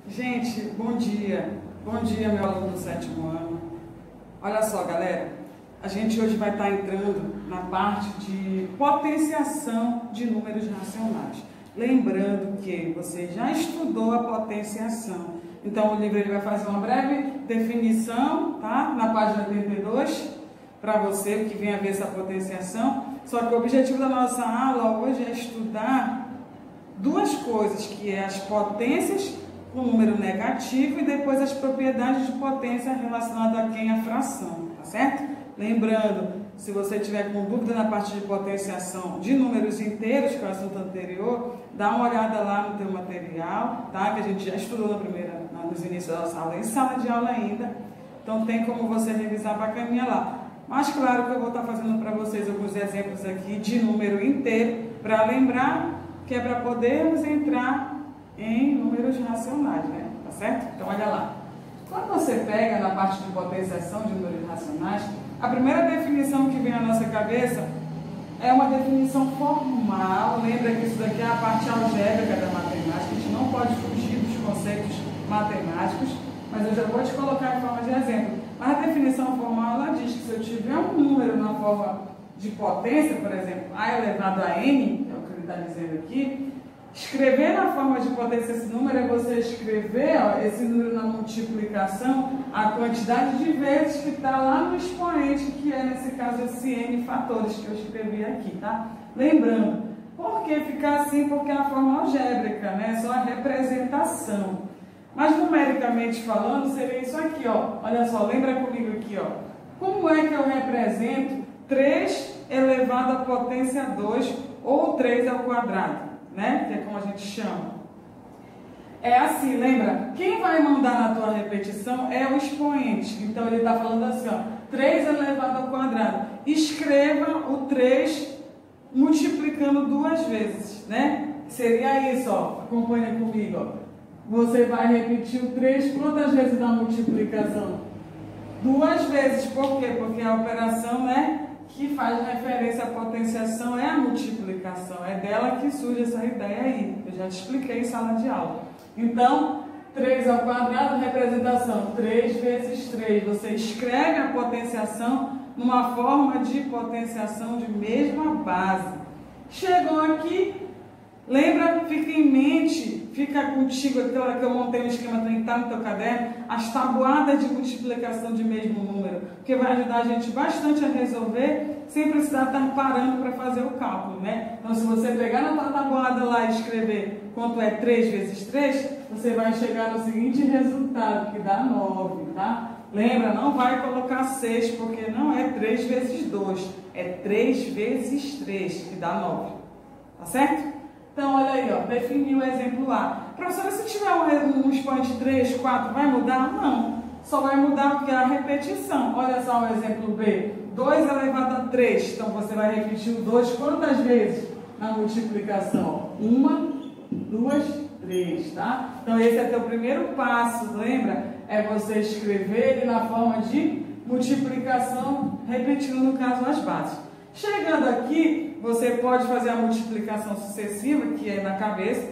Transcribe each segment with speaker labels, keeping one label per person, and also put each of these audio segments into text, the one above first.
Speaker 1: Gente, bom dia. Bom dia, meu aluno do 7º ano. Olha só, galera, a gente hoje vai estar entrando na parte de potenciação de números racionais. Lembrando que você já estudou a potenciação. Então, o livro ele vai fazer uma breve definição, tá? Na página 82, para você que vem a ver essa potenciação. Só que o objetivo da nossa aula hoje é estudar duas coisas, que é as potências com número negativo e depois as propriedades de potência relacionadas a quem? A fração, tá certo? Lembrando, se você tiver com dúvida na parte de potenciação de números inteiros, que é o assunto anterior, dá uma olhada lá no teu material, tá? Que a gente já estudou nos inícios da nossa aula, em sala de aula ainda. Então tem como você revisar bacaninha lá. Mas claro que eu vou estar fazendo para vocês alguns exemplos aqui de número inteiro, para lembrar que é para podermos entrar em números racionais, né? Tá certo? Então olha lá. Quando você pega na parte de potenciação de números racionais, a primeira definição que vem à nossa cabeça é uma definição formal. Lembra que isso daqui é a parte algébrica da matemática, a gente não pode fugir dos conceitos matemáticos, mas eu já vou te colocar em forma de exemplo. Mas a definição formal, ela diz que se eu tiver um número na forma de potência, por exemplo, a elevado a n, é o que ele está dizendo aqui, escrever na forma de potência esse número é você escrever esse número na multiplicação, a quantidade de vezes que está lá no expoente, que é nesse caso esse n fatores que eu escrevi aqui, tá? Lembrando, por que ficar assim? Porque é a forma algébrica, né? Só a representação. Mas numericamente falando, seria isso aqui, ó. Olha só, lembra comigo aqui, ó. Como é que eu represento 3 elevado à potência 2 ou 3 ao quadrado? Né? Que é como a gente chama. É assim, lembra? Quem vai mandar na tua repetição é o expoente. Então ele está falando assim, ó, 3 elevado ao quadrado. Escreva o 3 multiplicando 2 vezes, né? Seria isso, ó. Acompanha comigo, ó. Você vai repetir o 3 quantas vezes na multiplicação? 2 vezes. Por quê? Porque a operação, né, que faz referência à potenciação é a multiplicação. É dela que surge essa ideia aí. Eu já te expliquei em sala de aula. Então, 3 ao quadrado, representação 3 vezes 3. Você escreve a potenciação numa forma de potenciação de mesma base. Chegou aqui, lembra, fica em mente, fica contigo aquela hora que eu montei um esquema que está no teu caderno, as tabuadas de multiplicação de mesmo número, que vai ajudar a gente bastante a resolver, sem precisar estar parando para fazer o cálculo, né? Então, se você pegar na tua tabuada lá e escrever quanto é 3 vezes 3, você vai chegar no seguinte resultado, que dá 9, tá? Lembra, não vai colocar 6, porque não é 3 vezes 2, é 3 vezes 3, que dá 9, tá certo? Então, olha aí, ó, defini o exemplo A. Professora, se tiver um expoente 3, 4, vai mudar? Não. Só vai mudar porque é a repetição. Olha só o exemplo B. 2 elevado a 3. Então, você vai repetir o 2 quantas vezes na multiplicação? 1, 2, 3, tá? Então, esse é teu primeiro passo, lembra? É você escrever ele na forma de multiplicação, repetindo, no caso, as bases. Chegando aqui, você pode fazer a multiplicação sucessiva, que é na cabeça,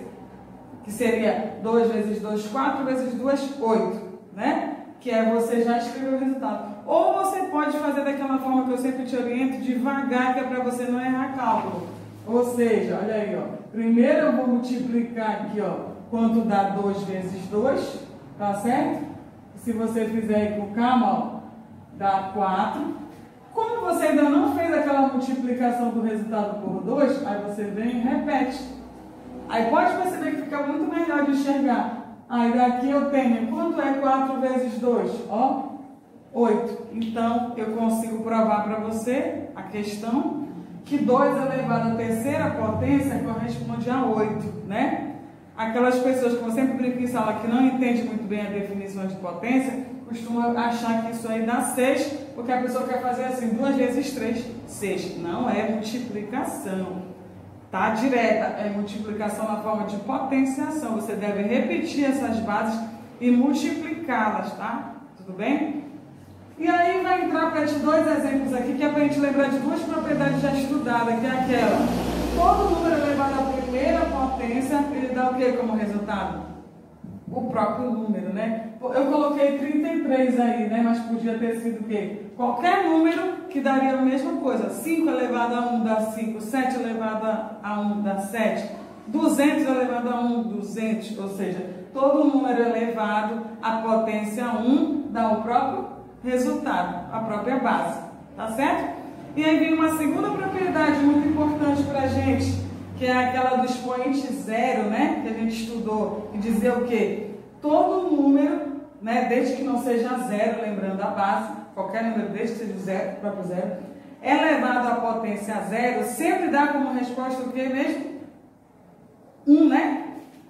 Speaker 1: que seria 2 vezes 2, 4 vezes 2, 8, né? Que é você já escrever o resultado. Ou você pode fazer daquela forma que eu sempre te oriento, devagar, que é para você não errar cálculo. Ou seja, olha aí, ó. Primeiro eu vou multiplicar aqui, ó, quanto dá 2 vezes 2, tá certo? Se você fizer aí com calma, ó, dá 4. Como você ainda não fez aquela multiplicação do resultado por 2, aí você vem e repete. Aí pode perceber que fica muito melhor de enxergar. Aí daqui eu tenho, quanto é 4 vezes 2? Ó, 8. Então, eu consigo provar para você a questão que 2 elevado à terceira potência corresponde a 8, né? Aquelas pessoas que eu sempre brinco em sala que não entendem muito bem a definição de potência, costumam achar que isso aí dá 6, porque a pessoa quer fazer assim, 2 vezes 3, 6. Não é multiplicação, tá? Direta, é multiplicação na forma de potenciação. Você deve repetir essas bases e multiplicá-las, tá? Tudo bem? E aí vai entrar para te 2 exemplos aqui, que é para a gente lembrar de 2 propriedades já estudadas, que é aquela. Todo número elevado à primeira potência, ele dá o que como resultado? o próprio número, né? Eu coloquei 33 aí, né? Mas podia ter sido o quê? Qualquer número que daria a mesma coisa. 5 elevado a 1 dá 5, 7 elevado a 1 dá 7, 200 elevado a 1, 200, ou seja, todo número elevado à potência 1 dá o próprio resultado, a própria base, tá certo? E aí vem uma segunda propriedade muito importante para a gente, que é aquela do expoente zero, né? Que a gente estudou, e dizer o quê? Todo número, né? Desde que não seja zero, lembrando a base, qualquer número desde que seja zero, próprio zero, elevado à potência zero, sempre dá como resposta o quê mesmo? 1, né?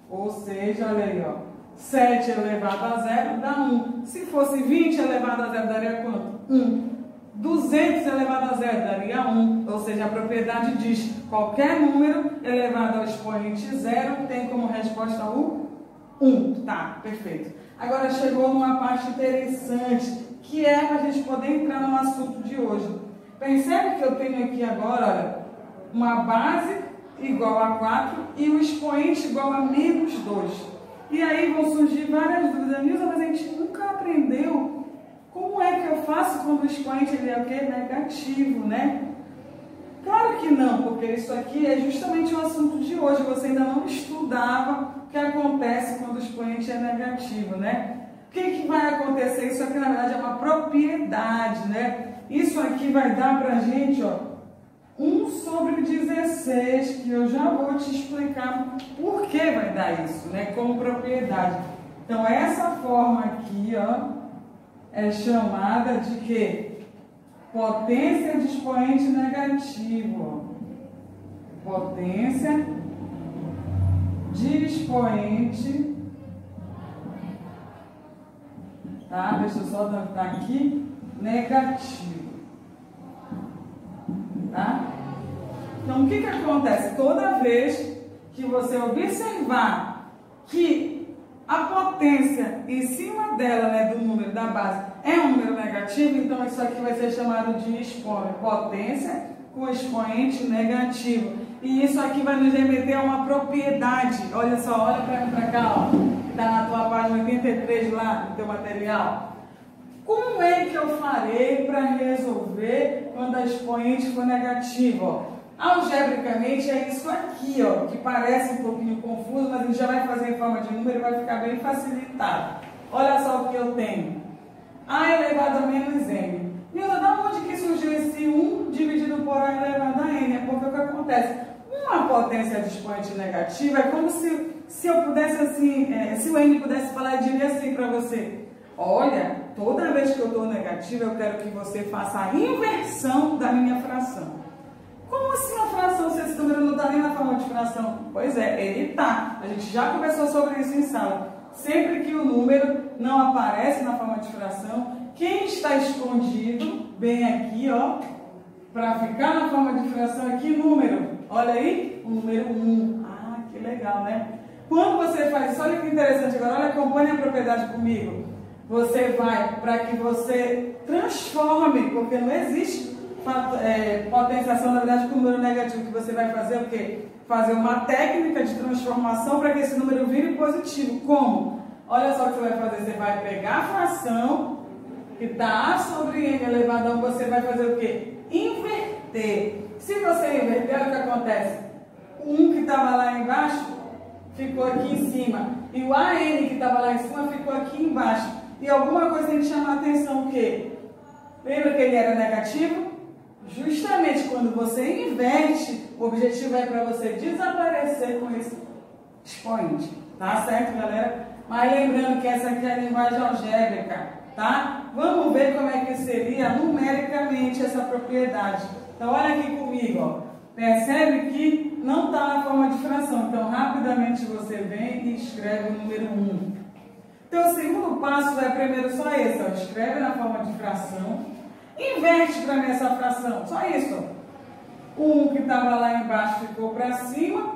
Speaker 1: Ou seja, olha aí, ó, 7 elevado a zero dá 1. Se fosse 20 elevado a zero, daria quanto? 1. 200 elevado a zero daria 1, ou seja, a propriedade diz qualquer número elevado ao expoente zero tem como resposta o 1. Tá, perfeito. Agora chegou numa parte interessante, que é para a gente poder entrar no assunto de hoje. Percebe que eu tenho aqui agora, olha, uma base igual a 4 e o expoente igual a menos 2. E aí vão surgir várias dúvidas. Nilza, mas a gente nunca aprendeu como é que eu faço quando o expoente ele é o quê? Negativo, né? Claro que não, porque isso aqui é justamente o assunto de hoje. Você ainda não estudava o que acontece quando o expoente é negativo, né? O que vai acontecer? Isso aqui, na verdade, é uma propriedade, né? Isso aqui vai dar pra gente, ó, 1 sobre 16, que eu já vou te explicar por que vai dar isso, né? Como propriedade. Então, essa forma aqui, ó, é chamada de quê? Potência de expoente negativo. Potência de expoente. Tá? Deixa eu só anotar aqui. Negativo. Tá? Então, o que acontece? Toda vez que você observar que a potência em cima dela, né, do número da base, é um número negativo, então isso aqui vai ser chamado de expoente, potência com expoente negativo. E isso aqui vai nos remeter a uma propriedade. Olha só, olha para cá, ó, que está na tua página 83 lá, no teu material. Como é que eu farei para resolver quando a expoente for negativa? Ó? Algebricamente é isso aqui, ó, que parece um pouquinho confuso, mas a gente já vai fazer em forma de número e vai ficar bem facilitado. Olha só o que eu tenho. A elevado a menos n. Nilza, da onde que surgiu esse 1 dividido por A elevado a n? É porque o que acontece? Uma potência de expoente negativa é como se eu pudesse assim, se o n pudesse falar, eu diria assim para você. Olha, toda vez que eu estou negativa, eu quero que você faça a inversão da minha fração. Como assim a fração, se esse número não está nem na forma de fração? Pois é, ele está. A gente já conversou sobre isso em sala. Sempre que o número não aparece na forma de fração, quem está escondido, bem aqui, ó, para ficar na forma de fração aqui, número. Olha aí, o número 1. Ah, que legal, né? Quando você faz isso, olha que interessante agora, olha, acompanha a propriedade comigo. Você vai para que você transforme, porque não existe potenciação, na verdade, com o número negativo, que você vai fazer o quê? Fazer uma técnica de transformação para que esse número vire positivo. Como? Olha só o que você vai fazer. Você vai pegar a fração que está A sobre n elevado a 1, você vai fazer o quê? Inverter. Se você inverter, olha o que acontece. O 1 que estava lá embaixo ficou aqui em cima. E o AN que estava lá em cima ficou aqui embaixo. E alguma coisa tem que chamar a atenção, o quê? Lembra que ele era negativo? Justamente quando você inverte, o objetivo é para você desaparecer com esse expoente. Tá certo, galera? Mas lembrando que essa aqui é a linguagem algébrica, tá? Vamos ver como é que seria numericamente essa propriedade. Então, olha aqui comigo, ó. Percebe que não está na forma de fração. Então, rapidamente você vem e escreve o número 1. Então, o segundo passo é primeiro só esse, ó. Escreve na forma de fração. Inverte para mim essa fração, só isso. O 1 que estava lá embaixo ficou para cima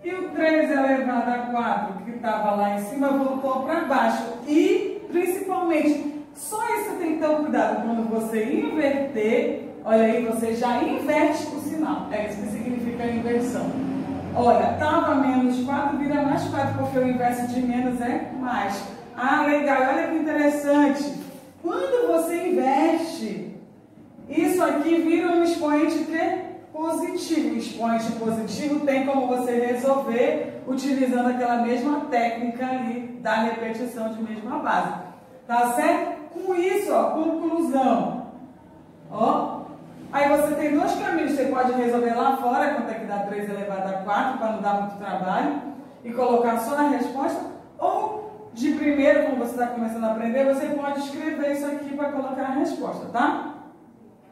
Speaker 1: e o 3 elevado a 4 que estava lá em cima voltou para baixo. E, principalmente, só isso tem que ter cuidado. Quando você inverter, olha aí, você já inverte o sinal. É isso que significa a inversão. Olha, estava menos 4, vira mais 4, porque o inverso de menos é mais. Ah, legal, olha que interessante. Quando você inverte, isso aqui vira um expoente que positivo. O expoente positivo tem como você resolver utilizando aquela mesma técnica ali da repetição de mesma base. Tá certo? Com isso, ó, conclusão. Ó, aí você tem dois caminhos. Você pode resolver lá fora, quanto é que dá 3 elevado a 4, para não dar muito trabalho, e colocar só a resposta. Ou, de primeiro, como você está começando a aprender, você pode escrever isso aqui para colocar a resposta, tá?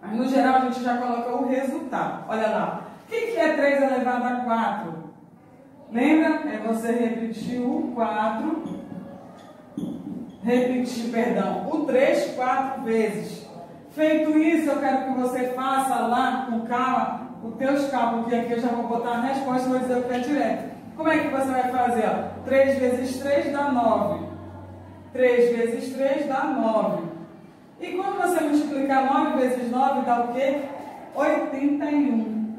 Speaker 1: Mas, no geral, a gente já coloca o resultado. Olha lá. O que é 3 elevado a 4? Lembra? É você repetir o 4, o 3 4 vezes. Feito isso, eu quero que você faça lá com calma os teus cálculos, que aqui eu já vou botar a resposta e vou dizer o que é direto. Como é que você vai fazer? Ó? 3 vezes 3 dá 9. 3 vezes 3 dá 9. E quando você multiplicar 9 vezes 9 dá o quê? 81.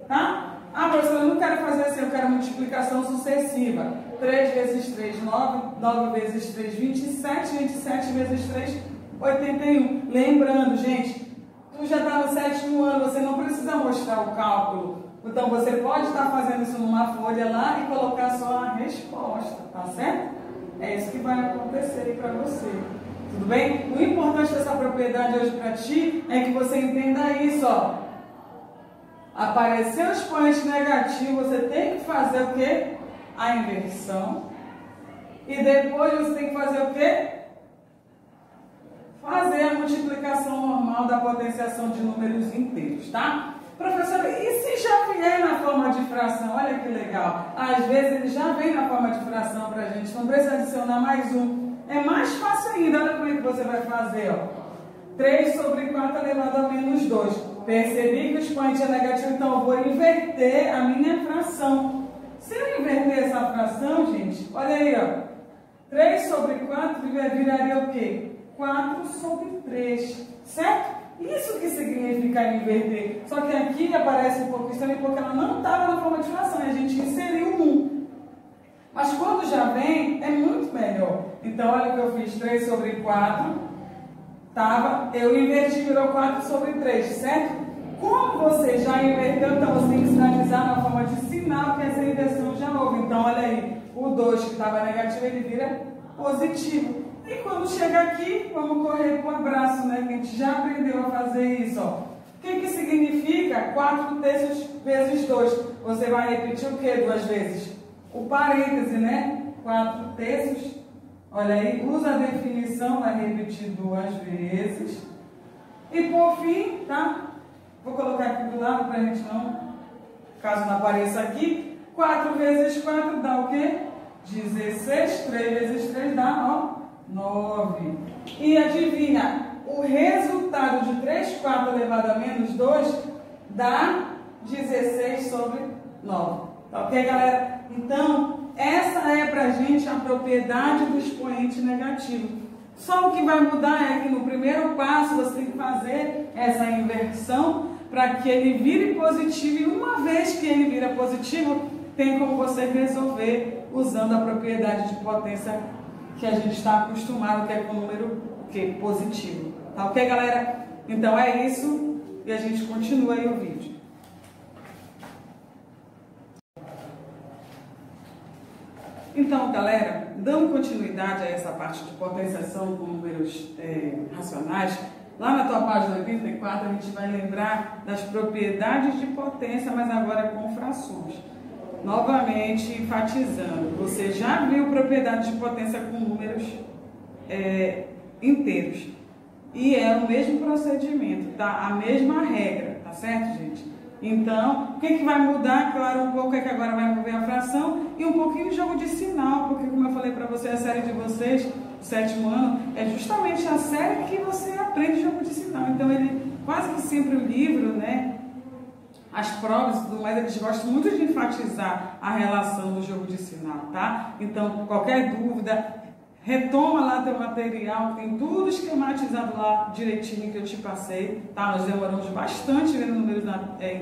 Speaker 1: Tá? Ah, professora, eu não quero fazer assim, eu quero multiplicação sucessiva. 3 vezes 3, 9. 9 vezes 3, 27. 27 vezes 3, 81. Lembrando, gente, tu já está no 7º ano, você não precisa mostrar o cálculo. Então, você pode estar fazendo isso numa folha lá e colocar só a resposta, tá certo? É isso que vai acontecer aí para você. Tudo bem? O importante dessa propriedade hoje para ti é que você entenda isso, ó. Apareceu o expoente negativo, você tem que fazer o quê? A inversão. E depois você tem que fazer o quê? Fazer a multiplicação normal da potenciação de números inteiros, tá? Professora, e se já vier na forma de fração? Olha que legal. Às vezes ele já vem na forma de fração pra gente, não precisa adicionar mais um. É mais fácil ainda, olha como é que você vai fazer, ó. 3 sobre 4 elevado a menos 2. Percebi que o expoente é negativo, então eu vou inverter a minha fração. Se eu inverter essa fração, gente, olha aí, ó. 3 sobre 4 viraria o quê? 4 sobre 3, certo? Isso que significa inverter. Só que aqui aparece um pouco estranho porque ela não estava na forma de fração e a gente inseriu um. Mas quando já vem, é muito melhor. Então, olha o que eu fiz, 3 sobre 4, eu inverti, virou 4 sobre 3, certo? Como você já inverteu, então você tem que sinalizar na forma de sinal que essa inversão já houve. Então, olha aí, o 2 que estava negativo, ele vira positivo. E quando chega aqui, vamos correr com o abraço, né? Que a gente já aprendeu a fazer isso, ó. O que significa 4 terços vezes 2? Você vai repetir o que 2 vezes? O parêntese, né? 4 terços. Olha aí, usa a definição, vai repetir 2 vezes. E por fim, tá? Vou colocar aqui do lado para a gente não, caso não apareça aqui. 4 vezes 4 dá o quê? 16. 3 vezes 3 dá, ó, 9. E adivinha, o resultado de 3 quartos elevado a menos 2 dá 16 sobre 9. Tá ok, galera? Então, essa é pra gente a propriedade do expoente negativo. Só o que vai mudar é que no primeiro passo você tem que fazer essa inversão para que ele vire positivo. E uma vez que ele vira positivo, tem como você resolver usando a propriedade de potência que a gente está acostumado, que é com o número positivo. Tá ok, galera? Então é isso e a gente continua aí o vídeo. Então, galera, dando continuidade a essa parte de potenciação com números racionais, lá na tua página 84 a gente vai lembrar das propriedades de potência, mas agora com frações. Novamente, enfatizando, você já viu propriedade de potência com números inteiros. E é o mesmo procedimento, tá? A mesma regra, tá certo, gente? Então, o que vai mudar, claro, um pouco é que agora vai envolver a fração e um pouquinho de jogo de sinal, porque como eu falei para você, a série de vocês, o 7º ano, é justamente a série que você aprende jogo de sinal. Então, ele quase que sempre o livro, né? As provas e tudo mais, eles gostam muito de enfatizar a relação do jogo de sinal, tá? Então, qualquer dúvida, retoma lá teu material, tem tudo esquematizado lá direitinho que eu te passei, tá? Nós demoramos bastante vendo números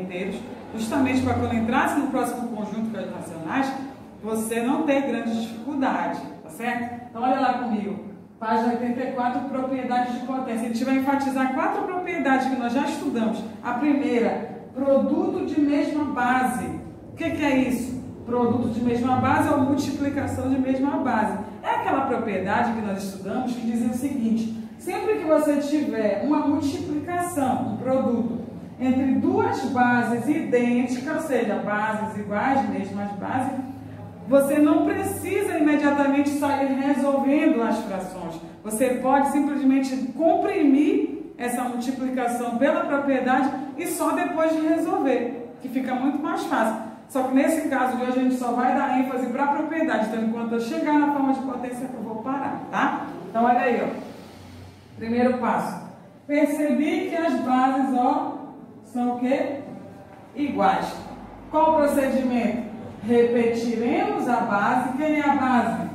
Speaker 1: inteiros, justamente para quando entrasse no próximo conjunto de racionais, você não ter grandes dificuldades, tá certo? Então olha lá comigo, página 84, propriedades de potência. A gente vai enfatizar 4 propriedades que nós já estudamos. A primeira, produto de mesma base. O que é isso? Produto de mesma base ou multiplicação de mesma base. É aquela propriedade que nós estudamos que dizia o seguinte: sempre que você tiver uma multiplicação, um produto, entre duas bases idênticas, ou seja, bases iguais, mesmas bases, você não precisa imediatamente sair resolvendo as frações. Você pode simplesmente comprimir essa multiplicação pela propriedade e só depois de resolver, que fica muito mais fácil. Só que nesse caso de hoje a gente só vai dar ênfase para a propriedade. Então, enquanto eu chegar na forma de potência, eu vou parar, tá? Então, olha aí, ó. Primeiro passo. Percebi que as bases, ó, são o quê? Iguais. Qual o procedimento? Repetiremos a base. Quem é a base?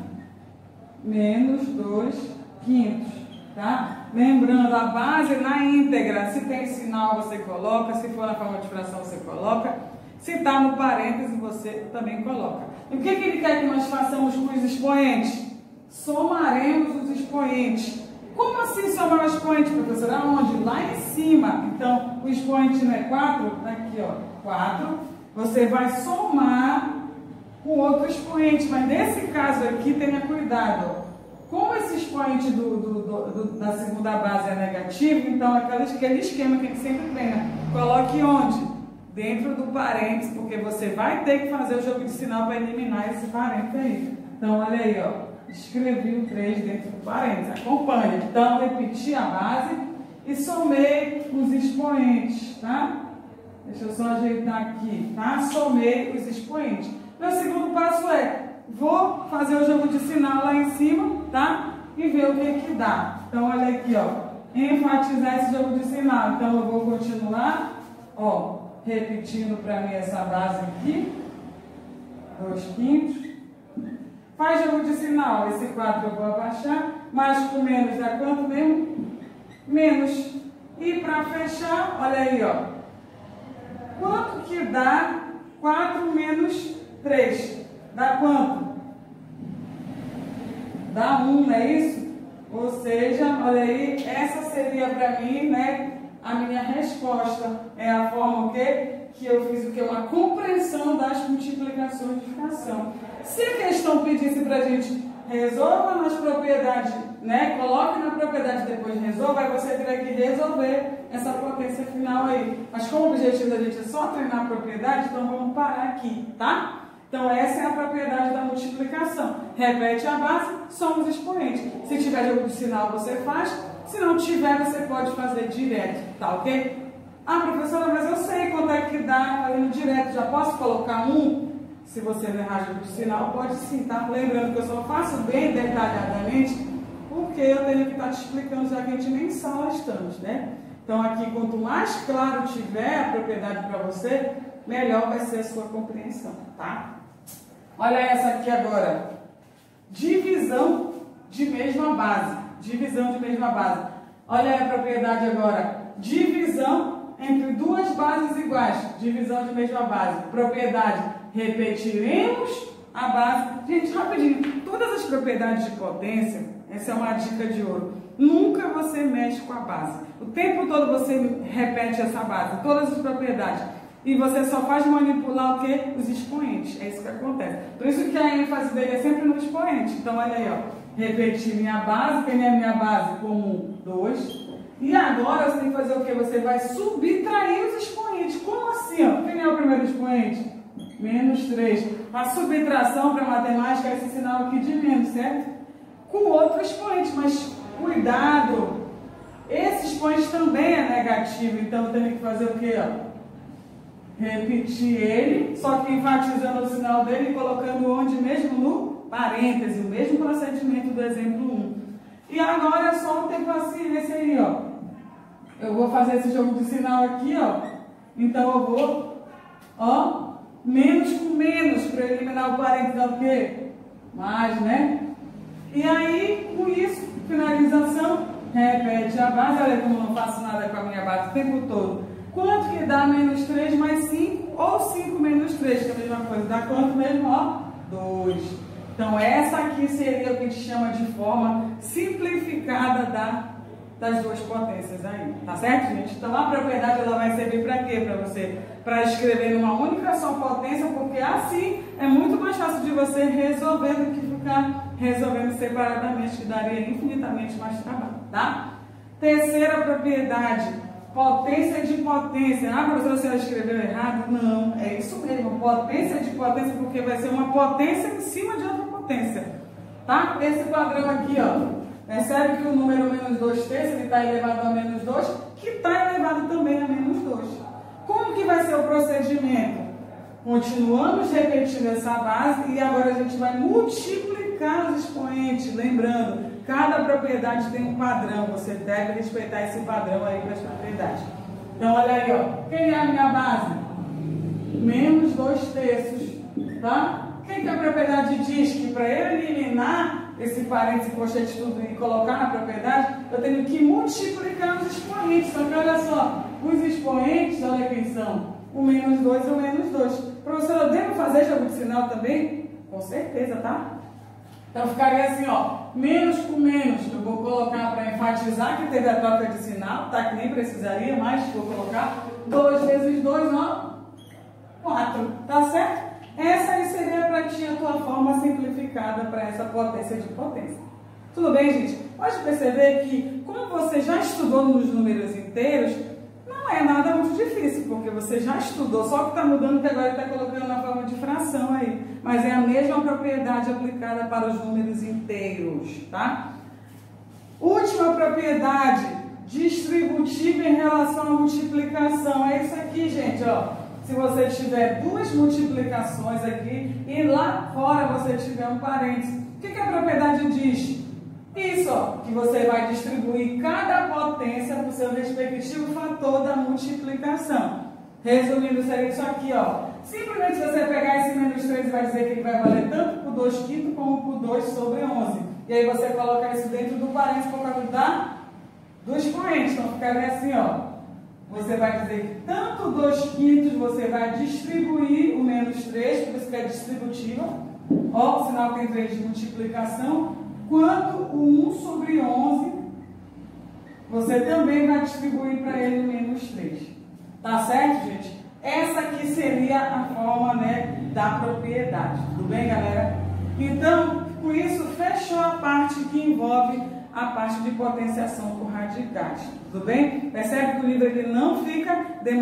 Speaker 1: Menos 2/5, tá? Lembrando, a base na íntegra. Se tem sinal, você coloca. Se for na forma de fração, você coloca. Se está no parêntese, você também coloca. E o que ele quer que nós façamos com os expoentes? Somaremos os expoentes. Como assim somar o expoente, professora? Aonde? Lá em cima. Então, o expoente não é 4? Aqui, ó, 4. Você vai somar com outro expoente. Mas nesse caso aqui, tenha cuidado. Como esse expoente da segunda base é negativo, então aquele esquema que a gente sempre treina. Coloque onde? Dentro do parênteses, porque você vai ter que fazer o jogo de sinal para eliminar esse parênteses aí. Então, olha aí, ó. Escrevi o 3 dentro do parênteses. Acompanhe. Então, repeti a base e somei os expoentes, tá? Deixa eu só ajeitar aqui, tá? Somei os expoentes. Meu segundo passo é, vou fazer o jogo de sinal lá em cima, tá? E ver o que dá. Então, olha aqui, ó. Enfatizar esse jogo de sinal. Então, eu vou continuar, ó, repetindo para mim essa base aqui. 2/5. Faz jogo de sinal. Esse 4 eu vou abaixar. Mais com menos dá quanto mesmo? Menos. E para fechar, olha aí, ó. Quanto que dá 4 menos 3? Dá quanto? Dá 1, não é isso? Ou seja, olha aí, essa seria para mim, né, a minha resposta. É a forma o quê? Que eu fiz o quê? Uma compreensão das multiplicações de fração. Se a questão pedisse para a gente resolva nas propriedades, né? Coloque na propriedade depois resolva, aí você teria que resolver essa potência final aí. Mas como o objetivo da gente é só treinar a propriedade, então vamos parar aqui, tá? Então essa é a propriedade da multiplicação. Repete a base, soma os expoentes. Se tiver jogo de sinal, você faz. Se não tiver, você pode fazer direto, tá ok? Ah, professora, mas eu sei quanto é que dá fazendo direto. Já posso colocar 1? Se você não errar jogo de sinal, pode sim, tá? Lembrando que eu só faço bem detalhadamente, porque eu tenho que estar te explicando, já que a gente nem em sala estamos, né? Então aqui, quanto mais claro tiver a propriedade para você, melhor vai ser a sua compreensão, tá? Olha essa aqui agora. Divisão de mesma base. Divisão de mesma base. Olha a propriedade agora. Divisão entre duas bases iguais. Divisão de mesma base. Propriedade. Repetiremos a base. Gente, rapidinho. Todas as propriedades de potência, essa é uma dica de ouro. Nunca você mexe com a base. O tempo todo você repete essa base. Todas as propriedades. E você só faz manipular o quê? Os expoentes. É isso que acontece. Por isso que a ênfase dele é sempre no expoente. Então, olha aí, ó. Repetir minha base. Quem é a minha base? Como 2. E agora você tem que fazer o quê? Você vai subtrair os expoentes. Como assim, ó? Quem é o primeiro expoente? Menos 3. A subtração para matemática é esse sinal aqui de menos, certo? Com outro expoente. Mas cuidado. Esse expoente também é negativo. Então, eu tenho que fazer o quê, ó? Repetir ele, só que enfatizando o sinal dele e colocando onde mesmo? No parêntese, o mesmo procedimento do exemplo 1. E agora é só ter paciência aí, ó. Eu vou fazer esse jogo de sinal aqui, ó. Então eu vou, ó, menos com menos, para eliminar o parêntese, dá o quê? Mais, né? E aí, com isso, finalização, repete a base. Olha como eu não faço nada com a minha base o tempo todo. Quanto que dá menos 3 mais 5? ou 5 menos 3, que é a mesma coisa. Dá quanto mesmo? Ó, 2. Então, essa aqui seria o que a gente chama de forma simplificada das duas potências aí. Tá certo, gente? Então, a propriedade ela vai servir para quê? Para você? Para escrever numa única só potência, porque assim é muito mais fácil de você resolver do que ficar resolvendo separadamente, que daria infinitamente mais trabalho, tá? Terceira propriedade, potência de potência. Ah, professora, você escreveu errado? Não, é isso mesmo, potência de potência, porque vai ser uma potência em cima de outra potência, tá? Esse padrão aqui, ó, percebe que o número menos 2 terços, ele está elevado a menos 2, que está elevado também a menos 2. Como que vai ser o procedimento? Continuamos repetindo essa base e agora a gente vai multiplicar os expoentes. Lembrando, cada propriedade tem um padrão. Você deve respeitar esse padrão aí para as propriedades. Então, olha aí, ó. Quem é a minha base? Menos 2 terços, tá? Quem que a propriedade diz que para eu eliminar esse parênteses, colchete, tudo e colocar na propriedade, eu tenho que multiplicar os expoentes. Só que olha só, os expoentes, olha quem são. O menos 2 e o menos 2. Professora, eu devo fazer jogo de sinal também? Com certeza, tá? Então ficaria assim, ó, menos com menos, eu vou colocar para enfatizar que teve a troca de sinal, tá? Que nem precisaria, mas vou colocar 2 vezes 2, ó, 4, tá certo? Essa aí seria para ti a tua forma simplificada para essa potência de potência. Tudo bem, gente? Pode perceber que, como você já estudou nos números inteiros, não é nada muito difícil, porque você já estudou, só que está mudando que agora está colocando na forma de fração aí. Mas é a mesma propriedade aplicada para os números inteiros, tá? Última propriedade, distributiva em relação à multiplicação. É isso aqui, gente, ó. Se você tiver duas multiplicações aqui e lá fora você tiver um parênteses, o que a propriedade diz? Isso, ó, que você vai distribuir cada potência para o seu respectivo fator da multiplicação. Resumindo, seria isso aqui, ó. Simplesmente você pegar esse menos 3 e vai dizer que ele vai valer tanto por 2 quintos como por 2 sobre 11. E aí você coloca isso dentro do parênteses por causa do expoente. Então ficaria assim, ó. Você vai dizer que tanto 2 quintos você vai distribuir o menos 3, por isso que é distributiva. Ó, o sinal tem 3 de multiplicação. Quanto o 1 sobre 11, você também vai distribuir para ele o menos 3. Tá certo, gente? Essa aqui seria a forma, né, da propriedade. Tudo bem, galera? Então, com isso, fechou a parte que envolve a parte de potenciação por radicais. Tudo bem? Percebe que o livro aqui não fica demorando.